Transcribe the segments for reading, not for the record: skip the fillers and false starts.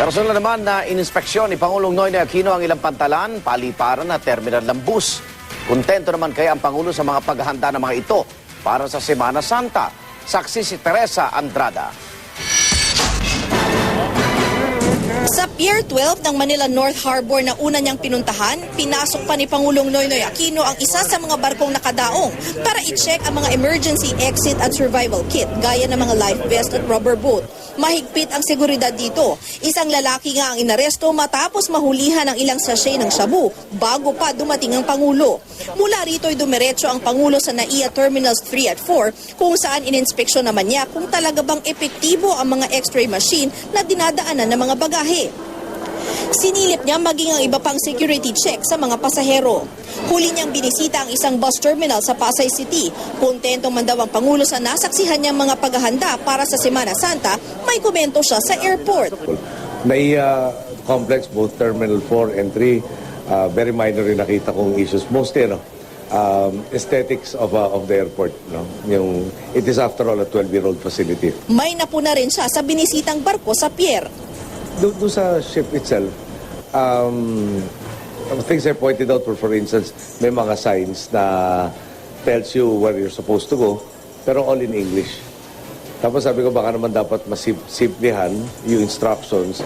Personal naman na ininspeksyon ni Pangulong Noynoy Aquino ang ilang pantalan, paliparan na terminal ng bus. Kontento naman kaya ang Pangulo sa mga paghahanda ng mga ito para sa Semana Santa. Saksi si Teresa Andrada. Sa Pier 12 ng Manila North Harbor na una niyang pinuntahan, pinasok pa ni Pangulong Noynoy Aquino ang isa sa mga barkong nakadaong para i-check ang mga emergency exit at survival kit gaya ng mga life vest at rubber boat. Mahigpit ang seguridad dito. Isang lalaki nga ang inaresto matapos mahulihan ng ilang sachet ng shabu bago pa dumating ang Pangulo. Mula rito ay dumiretso ang Pangulo sa NAIA Terminals 3 at 4 kung saan ininspeksyon naman niya kung talaga bang epektibo ang mga x-ray machine na dinadaanan ng mga bagahe. Sinilip niya maging ang iba pang security check sa mga pasahero. Huli niyang binisita ang isang bus terminal sa Pasay City. Kontento man daw ang Pangulo sa nasaksihan niyang mga paghahanda para sa Semana Santa, may komento siya sa airport. NAIA complex, both Terminal 4 and 3, very minor rin nakita kong issues. Mostly, aesthetics of the airport. It is after all a 12-year-old facility. May napuna rin siya sa binisitang barko sa pier. Doon sa ship itself, things I pointed out were, for instance, may mga signs na tells you where you're supposed to go, pero all in English. Tapos sabi ko baka naman dapat masimplihan yung instructions.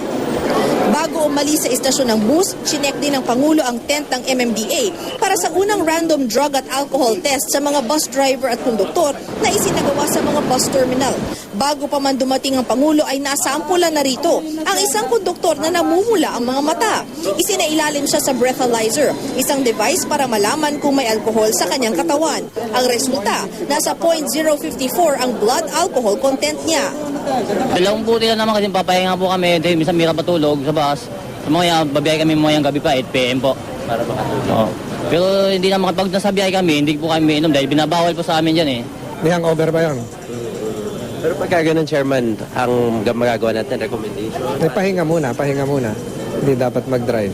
Bago umalis sa istasyon ng bus, chinek din ng Pangulo ang tent ng MMDA para sa unang random drug at alcohol test sa mga bus driver at konduktor na isinagawa sa mga bus terminal. Bago pa man dumating ang Pangulo ay nasampulan na rito ang isang konduktor na namumula ang mga mata. Isinailalim siya sa breathalyzer, isang device para malaman kung may alcohol sa kanyang katawan. Ang resulta, nasa 0.054 ang blood alcohol content niya. Dalawang puti lang naman kasi papahinga po kami, dahil minsan may kapatulog sa bus. Sa mga babiyay kami mamayang gabi pa, 8 PM po. Para makatulog. Pero hindi naman kapag nasa biyahe kami, hindi po kami inom dahil binabawal po sa amin dyan eh. May hangover ba yun? Pero pagka ganun, Chairman, ang magagawa natin, recommendation? Pahinga muna. Hindi dapat mag-drive.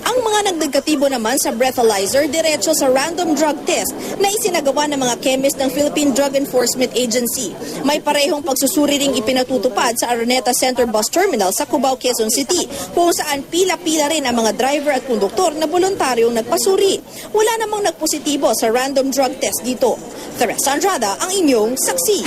Ang mga nagdegatibo naman sa breathalyzer diretso sa random drug test na isinagawa ng mga chemist ng Philippine Drug Enforcement Agency. May parehong pagsusuri ring ipinatutupad sa Araneta Center Bus Terminal sa Cubao, Quezon City, kung saan pila-pila rin ang mga driver at konduktor na voluntaryong nagpasuri. Wala namang nagpositibo sa random drug test dito. Teresa Andrada, ang inyong saksi.